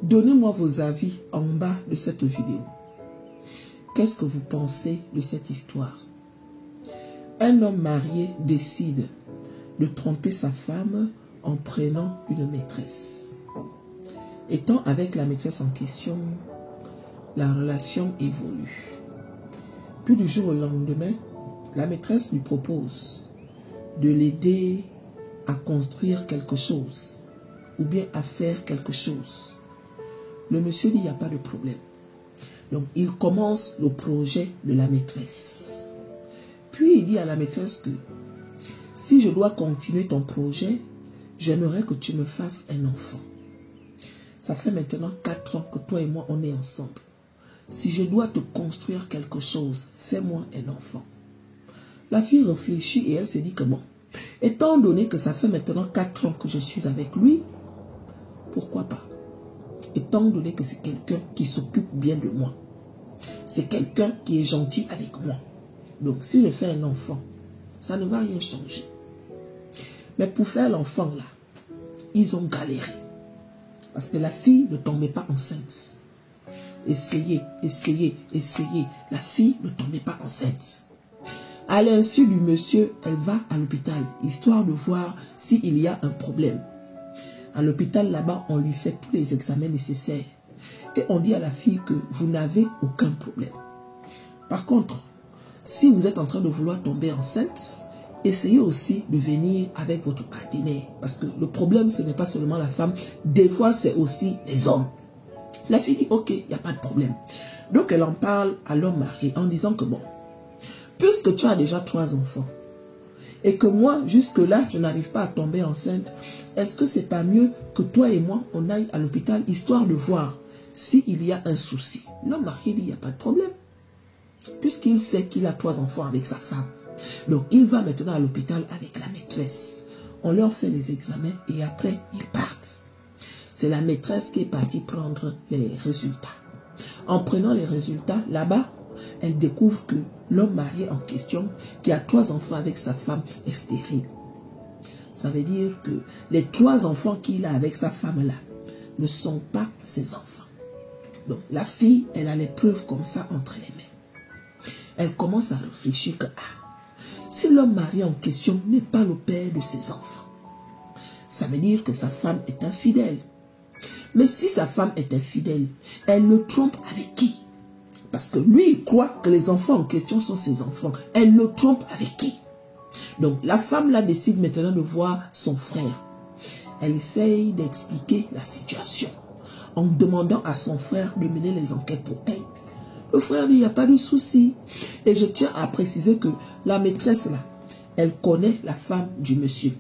Donnez-moi vos avis en bas de cette vidéo. Qu'est-ce que vous pensez de cette histoire? Un homme marié décide de tromper sa femme en prenant une maîtresse. Étant avec la maîtresse en question, la relation évolue. Puis du jour au lendemain, la maîtresse lui propose de l'aider à construire quelque chose ou bien à faire quelque chose. Le monsieur dit, il n'y a pas de problème. Donc, il commence le projet de la maîtresse. Puis, il dit à la maîtresse que si je dois continuer ton projet, j'aimerais que tu me fasses un enfant. Ça fait maintenant 4 ans que toi et moi, on est ensemble. Si je dois te construire quelque chose, fais-moi un enfant. La fille réfléchit et elle s'est dit que bon, étant donné que ça fait maintenant 4 ans que je suis avec lui, pourquoi pas? Étant donné que c'est quelqu'un qui s'occupe bien de moi. C'est quelqu'un qui est gentil avec moi. Donc, si je fais un enfant, ça ne va rien changer. Mais pour faire l'enfant là, ils ont galéré. Parce que la fille ne tombait pas enceinte. Essayez. La fille ne tombait pas enceinte. À l'insu du monsieur, elle va à l'hôpital, histoire de voir s'il y a un problème. À l'hôpital, là-bas, on lui fait tous les examens nécessaires. Et on dit à la fille que vous n'avez aucun problème. Par contre, si vous êtes en train de vouloir tomber enceinte, essayez aussi de venir avec votre partenaire. Parce que le problème, ce n'est pas seulement la femme. Des fois, c'est aussi les hommes. La fille dit, ok, il n'y a pas de problème. Donc, elle en parle à l'homme marié en disant que bon, puisque tu as déjà 3 enfants, et que moi, jusque-là, je n'arrive pas à tomber enceinte, est-ce que c'est pas mieux que toi et moi, on aille à l'hôpital, histoire de voir s'il y a un souci? L'homme marié dit, il n'y a pas de problème. Puisqu'il sait qu'il a 3 enfants avec sa femme. Donc, il va maintenant à l'hôpital avec la maîtresse. On leur fait les examens et après, ils partent. C'est la maîtresse qui est partie prendre les résultats. En prenant les résultats, là-bas, elle découvre que l'homme marié en question, qui a 3 enfants avec sa femme, est stérile. Ça veut dire que les 3 enfants qu'il a avec sa femme-là ne sont pas ses enfants. Donc, la fille, elle a les preuves comme ça entre les mains. Elle commence à réfléchir que, si l'homme marié en question n'est pas le père de ses enfants, ça veut dire que sa femme est infidèle. Mais si sa femme est infidèle, elle le trompe avec qui? Parce que lui, il croit que les enfants en question sont ses enfants. Elle le trompe avec qui? Donc, la femme là décide maintenant de voir son frère. Elle essaye d'expliquer la situation en demandant à son frère de mener les enquêtes pour elle. Le frère dit, il n'y a pas de souci. Et je tiens à préciser que la maîtresse là, elle connaît la femme du monsieur.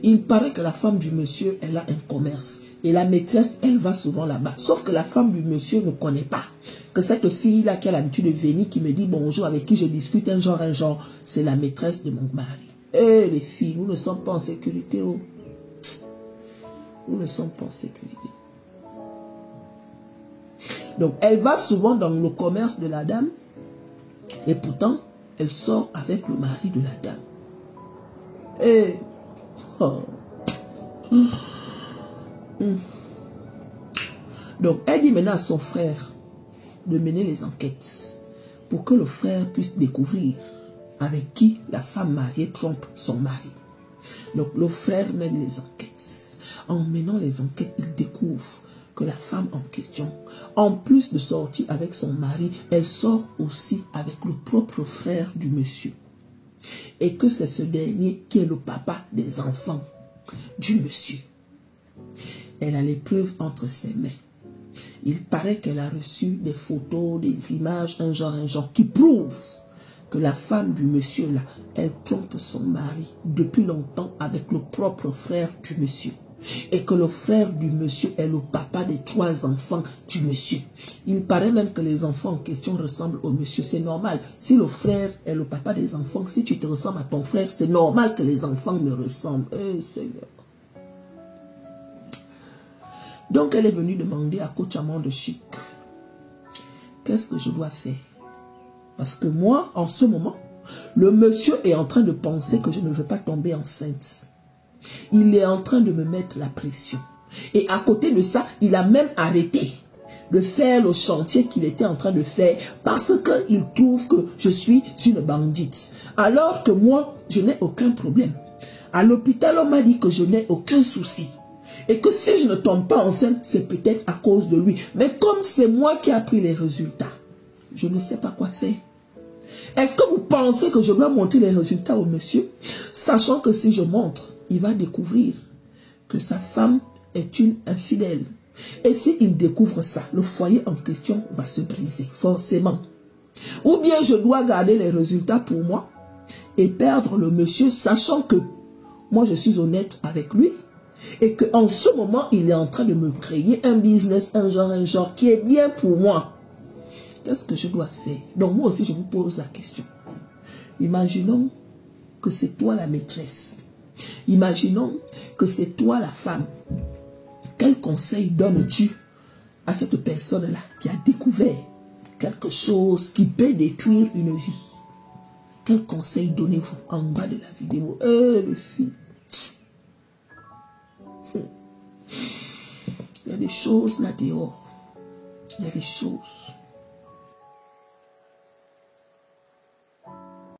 Il paraît que la femme du monsieur, elle a un commerce. Et la maîtresse, elle va souvent là-bas. Sauf que la femme du monsieur ne connaît pas que cette fille-là qui a l'habitude de venir, qui me dit bonjour, avec qui je discute un genre, c'est la maîtresse de mon mari. Eh les filles, nous ne sommes pas en sécurité. Oh. Nous ne sommes pas en sécurité. Donc, elle va souvent dans le commerce de la dame. Et pourtant, elle sort avec le mari de la dame. Et... Oh. Donc, elle dit maintenant à son frère de mener les enquêtes pour que le frère puisse découvrir avec qui la femme mariée trompe son mari. Donc, le frère mène les enquêtes. En menant les enquêtes, il découvre que la femme en question, en plus de sortir avec son mari, elle sort aussi avec le propre frère du monsieur. Et que c'est ce dernier qui est le papa des enfants du monsieur. Elle a les preuves entre ses mains. Il paraît qu'elle a reçu des photos, des images, un genre, qui prouvent que la femme du monsieur là, elle trompe son mari depuis longtemps avec le propre frère du monsieur. Et que le frère du monsieur est le papa des 3 enfants du monsieur. Il paraît même que les enfants en question ressemblent au monsieur. C'est normal. Si le frère est le papa des enfants, si tu te ressembles à ton frère, c'est normal que les enfants me ressemblent. Eh Seigneur. Donc elle est venue demander à Coach Amande Chic, qu'est-ce que je dois faire? Parce que moi, en ce moment, le monsieur est en train de penser que je ne veux pas tomber enceinte. Il est en train de me mettre la pression. Et à côté de ça, il a même arrêté de faire le chantier qu'il était en train de faire parce qu'il trouve que je suis une bandite. Alors que moi, je n'ai aucun problème. À l'hôpital, on m'a dit que je n'ai aucun souci. Et que si je ne tombe pas enceinte, c'est peut-être à cause de lui. Mais comme c'est moi qui ai pris les résultats, je ne sais pas quoi faire. Est-ce que vous pensez que je dois montrer les résultats au monsieur, sachant que si je montre, il va découvrir que sa femme est une infidèle. Et s'il découvre ça, le foyer en question va se briser, forcément. Ou bien je dois garder les résultats pour moi et perdre le monsieur, sachant que moi je suis honnête avec lui et qu'en ce moment, il est en train de me créer un business, un genre qui est bien pour moi. Qu'est-ce que je dois faire? Donc moi aussi, je vous pose la question. Imaginons que c'est toi la maîtresse. Imaginons que c'est toi la femme. Quel conseil donnes-tu à cette personne-là qui a découvert quelque chose qui peut détruire une vie? Quel conseil donnez-vous en bas de la vidéo? Le fils. Il y a des choses là dehors. Il y a des choses.